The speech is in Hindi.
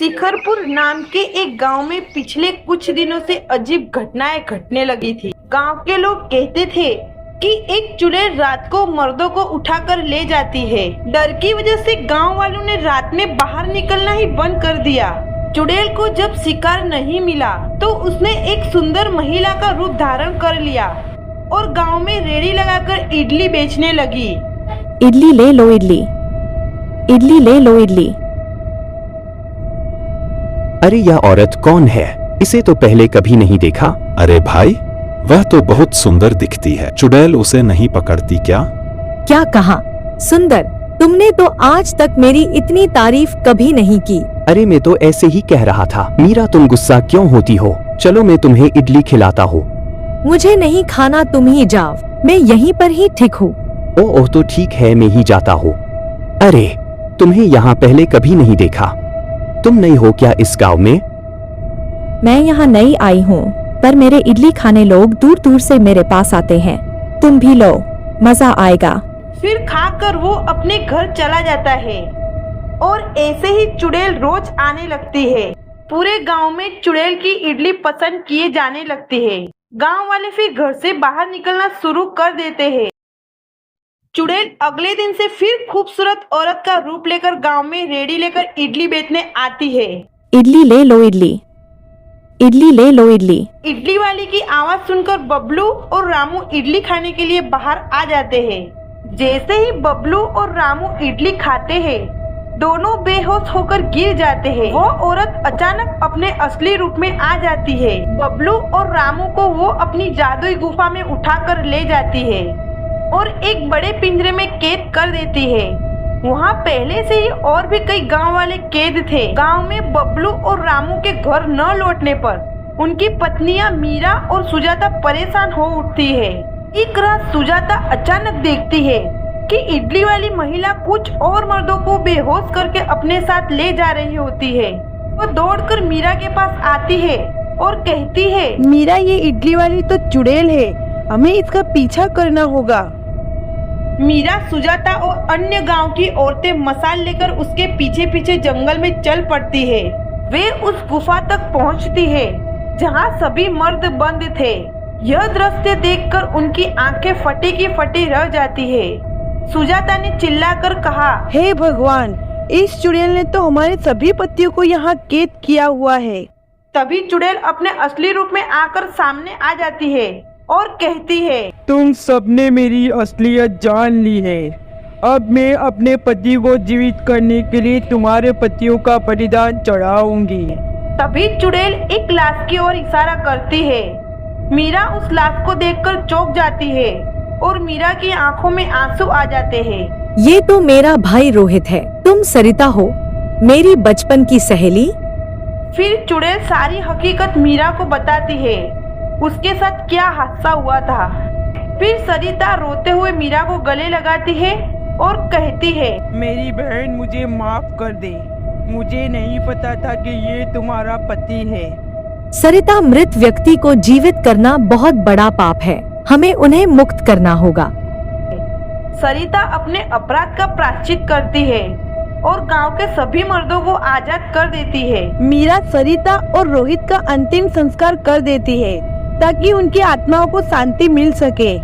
शिखरपुर नाम के एक गांव में पिछले कुछ दिनों से अजीब घटनाएं घटने लगी थी। गांव के लोग कहते थे कि एक चुड़ैल रात को मर्दों को उठाकर ले जाती है। डर की वजह से गांव वालों ने रात में बाहर निकलना ही बंद कर दिया। चुड़ैल को जब शिकार नहीं मिला तो उसने एक सुंदर महिला का रूप धारण कर लिया और गांव में रेड़ी लगाकर इडली बेचने लगी। इडली ले लो इडली, इडली ले लो इडली। अरे यह औरत कौन है? इसे तो पहले कभी नहीं देखा। अरे भाई, वह तो बहुत सुंदर दिखती है। चुड़ैल उसे नहीं पकड़ती क्या? क्या कहा? सुंदर? तुमने तो आज तक मेरी इतनी तारीफ कभी नहीं की। अरे मैं तो ऐसे ही कह रहा था। मीरा, तुम गुस्सा क्यों होती हो? चलो मैं तुम्हें इडली खिलाता हूँ। मुझे नहीं खाना, तुम ही जाओ, मैं यहीं पर ही ठीक हूँ। ओह तो ठीक है, मैं ही जाता हूँ। अरे तुम्हें यहाँ पहले कभी नहीं देखा। तुम नई हो क्या इस गांव में? मैं यहाँ नई आई हूँ, पर मेरे इडली खाने लोग दूर दूर से मेरे पास आते हैं। तुम भी लो, मजा आएगा। फिर खाकर वो अपने घर चला जाता है और ऐसे ही चुड़ैल रोज आने लगती है। पूरे गांव में चुड़ैल की इडली पसंद किए जाने लगती है। गांव वाले फिर घर से बाहर निकलना शुरू कर देते हैं। चुड़ैल अगले दिन से फिर खूबसूरत औरत का रूप लेकर गांव में रेड़ी लेकर इडली बेचने आती है। इडली ले लो इडली, इडली ले लो इडली। इडली वाली की आवाज सुनकर बबलू और रामू इडली खाने के लिए बाहर आ जाते हैं। जैसे ही बबलू और रामू इडली खाते हैं, दोनों बेहोश होकर गिर जाते हैं। वो औरत अचानक अपने असली रूप में आ जाती है। बबलू और रामू को वो अपनी जादुई गुफा में उठाकर ले जाती है और एक बड़े पिंजरे में कैद कर देती है। वहाँ पहले से ही और भी कई गांव वाले कैद थे। गांव में बबलू और रामू के घर न लौटने पर उनकी पत्नियां मीरा और सुजाता परेशान हो उठती है। एक रात सुजाता अचानक देखती है कि इडली वाली महिला कुछ और मर्दों को बेहोश करके अपने साथ ले जा रही होती है। वो दौड़कर मीरा के पास आती है और कहती है, मीरा, ये इडली वाली तो चुड़ैल है, हमें इसका पीछा करना होगा। मीरा, सुजाता और अन्य गांव की औरतें मसाल लेकर उसके पीछे पीछे जंगल में चल पड़ती है। वे उस गुफा तक पहुंचती है जहां सभी मर्द बंद थे। यह दृश्य देखकर उनकी आंखें फटी की फटी रह जाती है। सुजाता ने चिल्लाकर कहा, हे भगवान, इस चुड़ैल ने तो हमारे सभी पतियों को यहाँ कैद किया हुआ है। तभी चुड़ैल अपने असली रूप में आकर सामने आ जाती है और कहती है, तुम सबने मेरी असलियत जान ली है। अब मैं अपने पति को जीवित करने के लिए तुम्हारे पतियों का बलिदान चढ़ाऊंगी। तभी चुड़ैल एक लाश की ओर इशारा करती है। मीरा उस लाश को देखकर चौंक जाती है और मीरा की आंखों में आंसू आ जाते हैं। ये तो मेरा भाई रोहित है। तुम सरिता हो, मेरी बचपन की सहेली। फिर चुड़ैल सारी हकीकत मीरा को बताती है, उसके साथ क्या हादसा हुआ था। फिर सरिता रोते हुए मीरा को गले लगाती है और कहती है, मेरी बहन, मुझे माफ कर दे। मुझे नहीं पता था कि ये तुम्हारा पति है। सरिता, मृत व्यक्ति को जीवित करना बहुत बड़ा पाप है। हमें उन्हें मुक्त करना होगा। सरिता अपने अपराध का प्रायश्चित करती है और गांव के सभी मर्दों को आजाद कर देती है। मीरा सरिता और रोहित का अंतिम संस्कार कर देती है ताकि उनकी आत्माओं को शांति मिल सके।